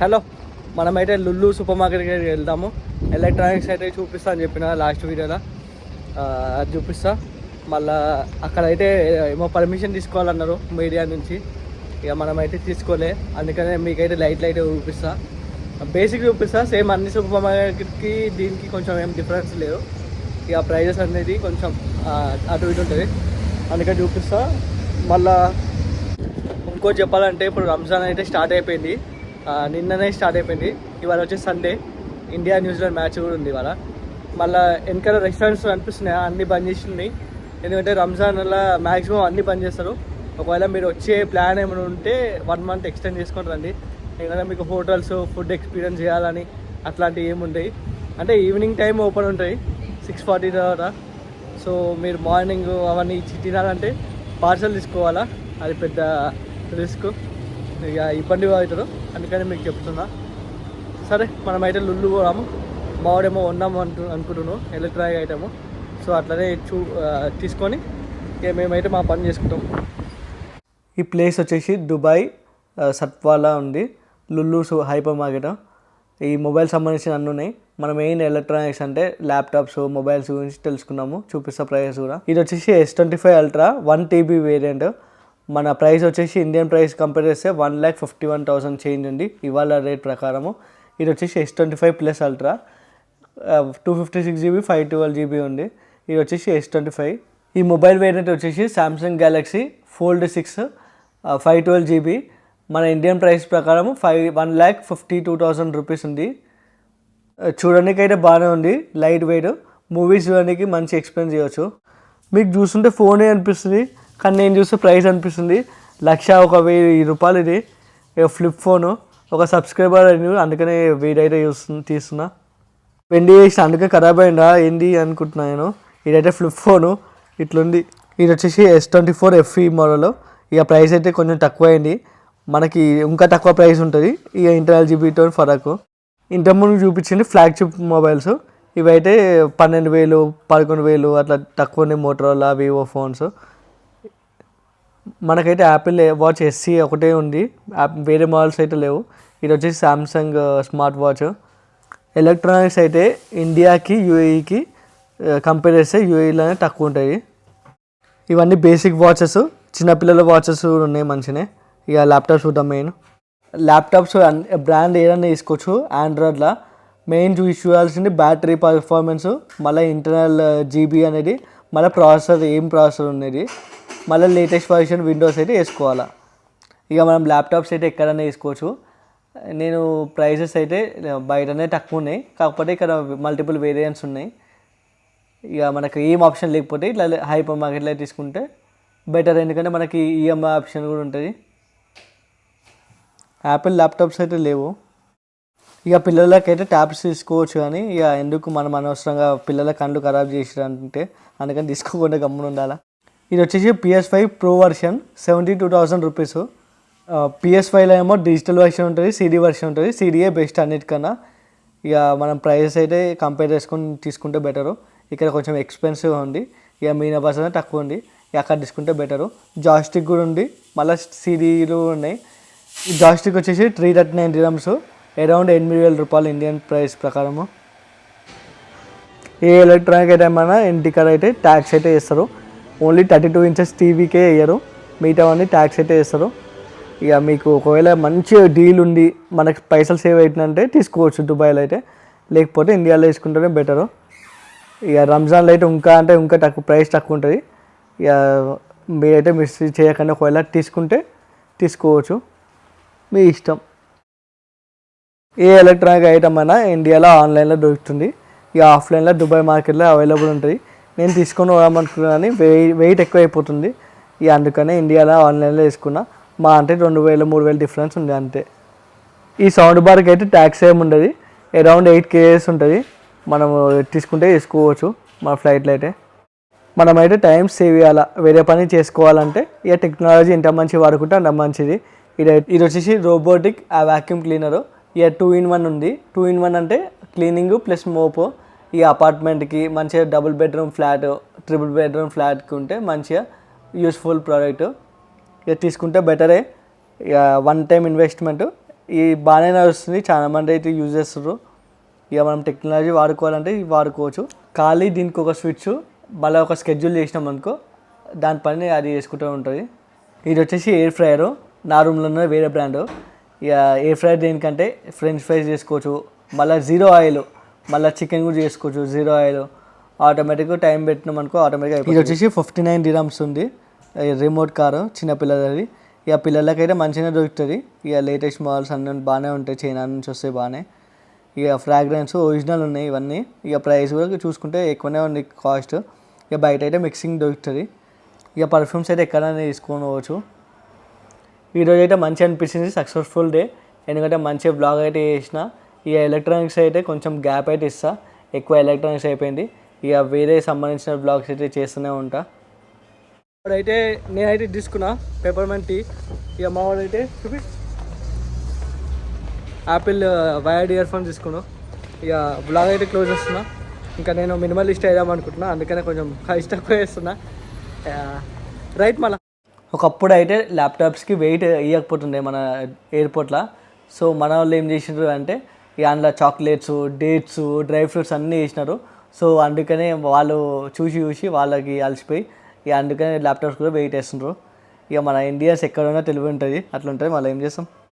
Hello, మనమైతే Lulu super మార్కెట్కి వెళ్దాము. ఎలక్ట్రానిక్స్ అయితే చూపిస్తా అని చెప్పిన లాస్ట్ వీడియోలో, అది చూపిస్తా. మళ్ళీ అక్కడైతే ఏమో పర్మిషన్ తీసుకోవాలన్నారు మీడియా నుంచి. ఇక మనమైతే తీసుకోలే, అందుకనే మీకైతే లైట్ చూపిస్తా. బేసిక్ చూపిస్తా. సేమ్ అన్ని సూపర్ మార్కెట్కి దీనికి కొంచెం ఏం డిఫరెన్స్ లేదు. ఇక ప్రైజెస్ అనేది కొంచెం అటు ఇటు ఉంటుంది, అందుకని చూపిస్తా. మళ్ళా ఇంకోటి చెప్పాలంటే, ఇప్పుడు రంజాన్ అయితే స్టార్ట్ అయిపోయింది. నిన్ననే స్టార్ట్ అయిపోయింది. ఇవాళ వచ్చేసి సండే, ఇండియా న్యూజిలాండ్ మ్యాచ్ కూడా ఉంది ఇవాళ. మళ్ళీ వెనకాల రెస్టారెంట్స్ అనిపిస్తున్నాయి, అన్నీ బంద్ చేస్తున్నాయి. ఎందుకంటే రంజాన్ వల్ల మ్యాక్సిమం అన్నీ బంద్ చేస్తారు. ఒకవేళ మీరు వచ్చే ప్లాన్ ఏమైనా ఉంటే 1 month ఎక్స్టెండ్ చేసుకొని రండి. ఎందుకంటే మీకు హోటల్స్ ఫుడ్ ఎక్స్పీరియన్స్ చేయాలని అట్లాంటివి ఏముంటాయి. అంటే ఈవినింగ్ టైం ఓపెన్ ఉంటాయి 6:40 తర్వాత. సో మీరు మార్నింగ్ అవన్నీ తినాలంటే పార్సల్ తీసుకోవాలా, అది పెద్ద రిస్క్, ఇక ఇబ్బంది అవుతారు. అందుకని మీకు చెప్తున్నా. సరే, మనమైతే లుల్లు పోదాము. మావాడేమో ఉన్నాము అనుకుంటున్నాను ఎలక్ట్రానిక్ ఐటము. సో అట్లనే తీసుకొని ఇక మేమైతే మా పని చేసుకుంటాం. ఈ ప్లేస్ వచ్చేసి దుబాయ్ సత్వాలా ఉంది, లుల్లు హైపర్ మార్కెట్. ఈ మొబైల్ సంబంధించిన అన్నీ ఉన్నాయి. మన మెయిన్ ఎలక్ట్రానిక్స్ అంటే ల్యాప్టాప్స్, మొబైల్స్ గురించి తెలుసుకున్నాము. చూపిస్తా ప్రైస్ కూడా. ఇది వచ్చేసి S25 Ultra 1 TB వేరియంట్. మన ప్రైస్ వచ్చేసి ఇండియన్ ప్రైస్ కంపేర్ చేస్తే 1,51,000 చేంజ్ ఉంది ఇవాళ రేట్ ప్రకారము. ఇది వచ్చేసి S25 Plus Ultra 256 GB 512 GB ఉంది. ఇది వచ్చేసి S25. ఈ మొబైల్ వేరియంట్ వచ్చేసి సామ్సంగ్ గ్యాలక్సీ Fold 6 512 GB. మన ఇండియన్ ప్రైస్ ప్రకారం 1,52,000 రూపీస్ ఉంది. చూడడానికి అయితే బాగానే ఉంది, లైట్ వెయిట్. మూవీస్ చూడడానికి మంచి ఎక్స్పీరియన్స్ చేయవచ్చు. మీకు చూస్తుంటే ఫోనే అనిపిస్తుంది, కానీ నేను చూస్తే ప్రైస్ అనిపిస్తుంది. 1,01,000 రూపాయలు ఇది. Flip phone. ఒక సబ్స్క్రైబర్ అయింది, అందుకనే వీడైతే తీస్తున్నా. వెండి చేసిన అందుకే ఖరాబ్ అయిందా ఏంది అనుకుంటున్నా నేను. ఇదైతే ఫ్లిప్ ఫోను ఇట్లుంది. ఇది వచ్చేసి S24 FE మోడల్. ఇక ప్రైస్ అయితే కొంచెం తక్కువ అయింది. మనకి ఇంకా తక్కువ ప్రైస్ ఉంటుంది. ఇక ఇంటర్నల్ జీబీతో ఫరక్. ఇంతకుముందు చూపించింది ఫ్లాగ్షిప్ మొబైల్స్. ఇవైతే 12,000 11,000 అట్లా తక్కువ ఉన్నాయి. Motorola, Vivo phones. మనకైతే యాపిల్ వాచ్ SE ఒకటే ఉంది, వేరే మోడల్స్ అయితే లేవు. ఇది వచ్చేసి సామ్సంగ్ స్మార్ట్ వాచ్. ఎలక్ట్రానిక్స్ అయితే ఇండియాకి UAEకి కంపేర్ చేస్తే UAEలోనే తక్కువ ఉంటాయి. ఇవన్నీ బేసిక్ వాచెస్, చిన్నపిల్లల వాచెస్ ఉన్నాయి మంచిగా. ఇక ల్యాప్టాప్స్ చూద్దాం. మెయిన్ ల్యాప్టాప్స్ బ్రాండ్ ఏదైనా తీసుకోవచ్చు. ఆండ్రాయిడ్లో మెయిన్ చూడాల్సింది బ్యాటరీ పర్ఫార్మెన్స్, మళ్ళీ ఇంటర్నల్ జీబీ అనేది, మళ్ళీ ప్రాసెసర్ ఏం ప్రాసెసర్ ఉన్నది, మళ్ళీ లేటెస్ట్ వర్షన్ విండోస్ అయితే వేసుకోవాలా. ఇక మనం ల్యాప్టాప్స్ అయితే ఎక్కడైనా వేసుకోవచ్చు. నేను ప్రైసెస్ అయితే బయటనే తక్కువ ఉన్నాయి, కాకపోతే ఇక్కడ మల్టిపుల్ వేరియంట్స్ ఉన్నాయి. ఇక మనకు ఏం ఆప్షన్ లేకపోతే ఇట్లా హైపర్ మార్కెట్లో తీసుకుంటే బెటర్, ఎందుకంటే మనకి EMI ఆప్షన్ కూడా ఉంటుంది. యాపిల్ ల్యాప్టాప్స్ అయితే లేవు. ఇక పిల్లలకైతే ట్యాబ్స్ తీసుకోవచ్చు, కానీ ఇక ఎందుకు మనం అనవసరంగా పిల్లల కళ్ళు ఖరాబ్ చేసిరంటే అందుకని తీసుకోకుండా గమ్మున ఉండాలా. ఇది వచ్చేసి PS5 Pro వర్షన్ 72,000 రూపీస్. PS5లో ఏమో డిజిటల్ వర్షన్ ఉంటుంది, CD వర్షన్ ఉంటుంది. CDయే బెస్ట్ అన్నిటికన్నా. ఇక మనం ప్రైసెస్ అయితే కంపేర్ చేసుకొని తీసుకుంటే బెటరు. ఇక్కడ కొంచెం ఎక్స్పెన్సివ్ ఉంది, ఇక మీనా బస్సు తక్కువ ఉంది, అక్కడ తీసుకుంటే బెటరు. జాస్టిక్ కూడా ఉంది, మళ్ళీ CDలు ఉన్నాయి. ఈ జాస్టిక్ వచ్చేసి 339 dirhams, అరౌండ్ 8,000 రూపాయలు ఇండియన్ ప్రైస్ ప్రకారము. ఏ ఎలక్ట్రానిక్ అయితే ఏమైనా ఇంటికాడ అయితే ట్యాక్స్ అయితే వేస్తారు. ఓన్లీ 32 inches టీవీకే వేయరు, మిగతావన్నీ ట్యాక్స్ అయితే వేస్తారు. ఇక మీకు ఒకవేళ మంచి డీల్ ఉంది, మనకి పైసలు సేవ్ అవుతుందంటే తీసుకోవచ్చు దుబాయ్లో అయితే, లేకపోతే ఇండియాలో తీసుకుంటేనే బెటరు. ఇక రంజాన్లో అయితే ఇంకా తక్కువ ప్రైస్ తక్కువ ఉంటుంది. ఇక మీరైతే మిస్ చేయకుండా ఒకవేళ తీసుకుంటే తీసుకోవచ్చు, మీ ఇష్టం. ఏ ఎలక్ట్రానిక్ ఐటమ్ అయినా ఇండియాలో ఆన్లైన్లో దొరుకుతుంది. ఇక ఆఫ్లైన్లో దుబాయ్ మార్కెట్లో అవైలబుల్ ఉంటుంది. నేను తీసుకొని పోదామనుకున్నా కానీ వెయిట్ ఎక్కువ అయిపోతుంది. ఇక అందుకనే ఇండియాలో ఆన్లైన్లో తీసుకున్నా. మా అంటే 2,000-3,000 డిఫరెన్స్ ఉంది అంతే. ఈ సౌండ్ బార్కి అయితే ట్యాక్స్ ఏమి ఉండదు, అరౌండ్ 8 kgs ఉంటుంది. మనం తీసుకుంటే తీసుకోవచ్చు. మన ఫ్లైట్లో అయితే మనమైతే టైం సేవ్ చేయాలా, వేరే పని చేసుకోవాలంటే ఇక టెక్నాలజీ ఎంత మంచి వాడుకుంటే అంత మంచిది. ఇది వచ్చేసి రోబోటిక్ వాక్యూమ్ క్లీనరు. ఇక 2-in-1 ఉంది. 2-in-1 అంటే క్లీనింగ్ ప్లస్ మోపు. ఈ అపార్ట్మెంట్కి మంచిగా double bedroom flat, triple bedroom ఫ్లాట్కి ఉంటే మంచిగా యూస్ఫుల్ ప్రోడక్ట్. ఇక తీసుకుంటే బెటరే. ఇక 1 time ఇన్వెస్ట్మెంట్, ఈ బాగానే నడుస్తుంది, చాలా మంది అయితే యూజ్ చేస్తారు. ఇక మనం టెక్నాలజీ వాడుకోవాలంటే ఇవి వాడుకోవచ్చు. ఖాళీ దీనికి ఒక స్విచ్, మళ్ళీ ఒక స్కెడ్యూల్ చేసినాం అనుకో దాని పని అది చేసుకుంటూ ఉంటుంది. ఇది వచ్చేసి ఎయిర్ ఫ్రైయరు, నా రూమ్లో ఉన్న వేరే బ్రాండు. ఇక ఎయిర్ ఫ్రైయర్ దేనికంటే ఫ్రెంచ్ ఫ్రైస్ చేసుకోవచ్చు, మళ్ళీ జీరో ఆయిల్, మళ్ళీ చికెన్ కూడా చేసుకోవచ్చు జీరో ఆయిల్. ఆటోమేటిక్గా టైం పెట్టినాం అనుకో ఆటోమేటిక్గా. ఇది వచ్చేసి 59 dirhams ఉంది, రిమోట్ కారు చిన్నపిల్లలది. ఇక పిల్లలకైతే మంచిగా దొరుకుతుంది. ఇక లేటెస్ట్ మోడల్స్ అన్నీ బాగానే ఉంటాయి, చైనా నుంచి వస్తాయి బాగానే. ఇక ఫ్రాగ్రెన్స్ ఒరిజినల్ ఉన్నాయి ఇవన్నీ. ఇక ప్రైస్ కూడా చూసుకుంటే ఎక్కువనే ఉంది కాస్ట్. ఇక బయట అయితే మిక్సింగ్ దొరుకుతుంది. ఇక పర్ఫ్యూమ్స్ అయితే ఎక్కడైనా తీసుకొని పోవచ్చు. ఈరోజు అయితే మంచిగా అనిపించింది, సక్సెస్ఫుల్ డే. ఎందుకంటే మంచిగా బ్లాగ్ అయితే చేసిన. ఇక ఎలక్ట్రానిక్స్ అయితే కొంచెం గ్యాప్ అయితే ఇస్తా, ఎక్కువ ఎలక్ట్రానిక్స్ అయిపోయింది. ఇక వేరే సంబంధించిన బ్లాగ్స్ అయితే చేస్తూనే ఉంటా. ఇప్పుడైతే నేనైతే తీసుకున్నా పెప్పర్మెంట్ టీ. ఇక మా వాడైతే చూపి యాపిల్ వైర్డ్ ఇయర్ ఫోన్స్ తీసుకున్నాను. ఇక బ్లాగ్ అయితే క్లోజ్ చేస్తున్నా. ఇంకా నేను మినిమలిస్ట్ అయిదాం అనుకుంటున్నా, అందుకనే కొంచెం హైస్ట్ తక్కువ చేస్తున్నా. రైట్ మళ్ళీ ఒకప్పుడు అయితే ల్యాప్టాప్స్కి వెయిట్ ఇవ్వకపోతుండే మన ఎయిర్పోర్ట్లో. సో మన వాళ్ళు ఏం చేసినారు అంటే ఇక అందులో చాక్లెట్స్, డేట్స్, డ్రై ఫ్రూట్స్ అన్నీ వేసినారు. సో అందుకనే వాళ్ళు చూసి వాళ్ళకి అలసిపోయి ఇక అందుకనే ల్యాప్టాప్స్ కూడా వెయిట్ వేస్తున్నారు. ఇక మన ఇండియన్స్ ఎక్కడున్నా తెలివి ఉంటుంది, అట్లా ఉంటుంది. మళ్ళీ ఏం చేస్తాం.